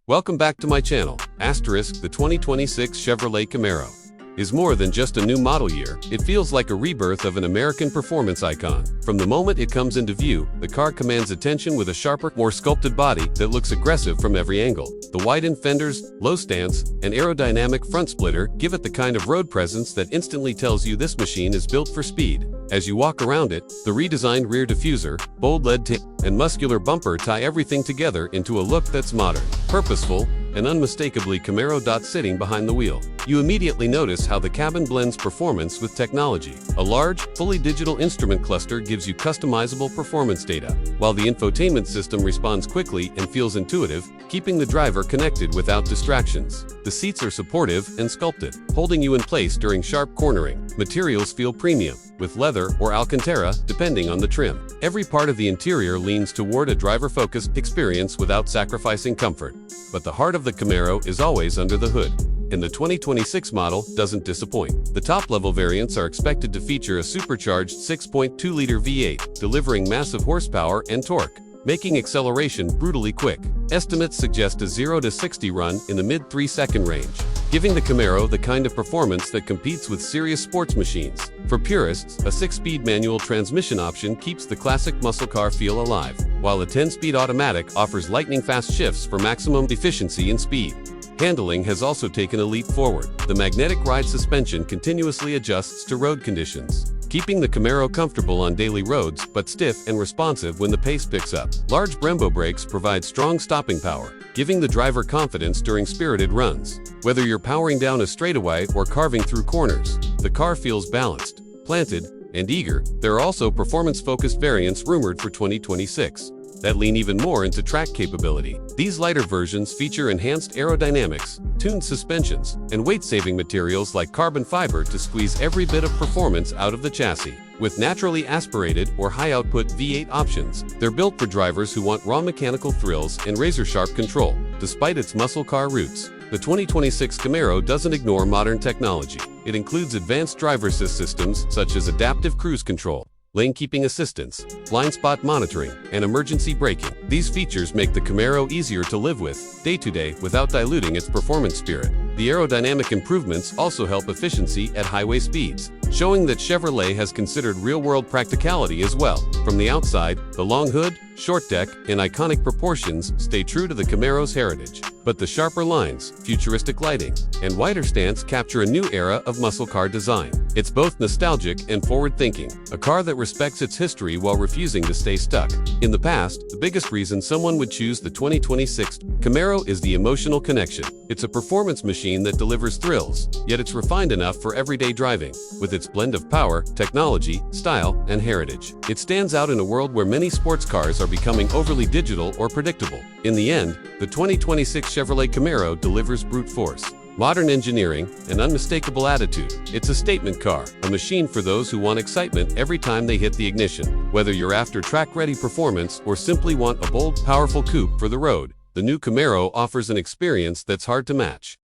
Welcome back to my channel. The 2026 Chevrolet Camaro is more than just a new model year. It feels like a rebirth of an American performance icon. From the moment it comes into view, the car commands attention with a sharper, more sculpted body that looks aggressive from every angle. The widened fenders, low stance, and aerodynamic front splitter give it the kind of road presence that instantly tells you this machine is built for speed. As you walk around it, the redesigned rear diffuser, bold LED tint, and muscular bumper tie everything together into a look that's modern, purposeful, and unmistakably Camaro. Sitting behind the wheel, you immediately notice how the cabin blends performance with technology. A large, fully digital instrument cluster gives you customizable performance data, while the infotainment system responds quickly and feels intuitive, keeping the driver connected without distractions. The seats are supportive and sculpted, holding you in place during sharp cornering. Materials feel premium, with leather or alcantara, depending on the trim. Every part of the interior leans toward a driver-focused experience without sacrificing comfort. But the heart of the Camaro is always under the hood, and the 2026 model doesn't disappoint. The top-level variants are expected to feature a supercharged 6.2-liter V8, delivering massive horsepower and torque, making acceleration brutally quick. Estimates suggest a 0 to 60 run in the mid-3-second range, giving the Camaro the kind of performance that competes with serious sports machines. For purists, a 6-speed manual transmission option keeps the classic muscle car feel alive, while a 10-speed automatic offers lightning-fast shifts for maximum efficiency and speed. Handling has also taken a leap forward. The magnetic ride suspension continuously adjusts to road conditions, keeping the Camaro comfortable on daily roads but stiff and responsive when the pace picks up. Large Brembo brakes provide strong stopping power, giving the driver confidence during spirited runs. Whether you're powering down a straightaway or carving through corners, the car feels balanced, planted, and eager. There are also performance-focused variants rumored for 2026 that lean even more into track capability. These lighter versions feature enhanced aerodynamics, tuned suspensions, and weight-saving materials like carbon fiber to squeeze every bit of performance out of the chassis. With naturally aspirated or high-output V8 options, they're built for drivers who want raw mechanical thrills and razor-sharp control. Despite its muscle car roots, the 2026 Camaro doesn't ignore modern technology. It includes advanced driver assist systems such as adaptive cruise control, lane keeping assistance, blind spot monitoring, and emergency braking. These features make the Camaro easier to live with day to day without diluting its performance spirit. The aerodynamic improvements also help efficiency at highway speeds, showing that Chevrolet has considered real-world practicality as well. From the outside, the long hood, short deck, and iconic proportions stay true to the Camaro's heritage. But the sharper lines, futuristic lighting, and wider stance capture a new era of muscle car design. It's both nostalgic and forward-thinking, a car that respects its history while refusing to stay stuck. In the past, the biggest reason someone would choose the 2026 Camaro is the emotional connection. It's a performance machine that delivers thrills, yet it's refined enough for everyday driving. With its blend of power, technology, style, and heritage, it stands out in a world where many sports cars are becoming overly digital or predictable. In the end, the 2026 Chevrolet Camaro delivers brute force, modern engineering, and unmistakable attitude. It's a statement car, a machine for those who want excitement every time they hit the ignition. Whether you're after track-ready performance or simply want a bold, powerful coupe for the road, the new Camaro offers an experience that's hard to match.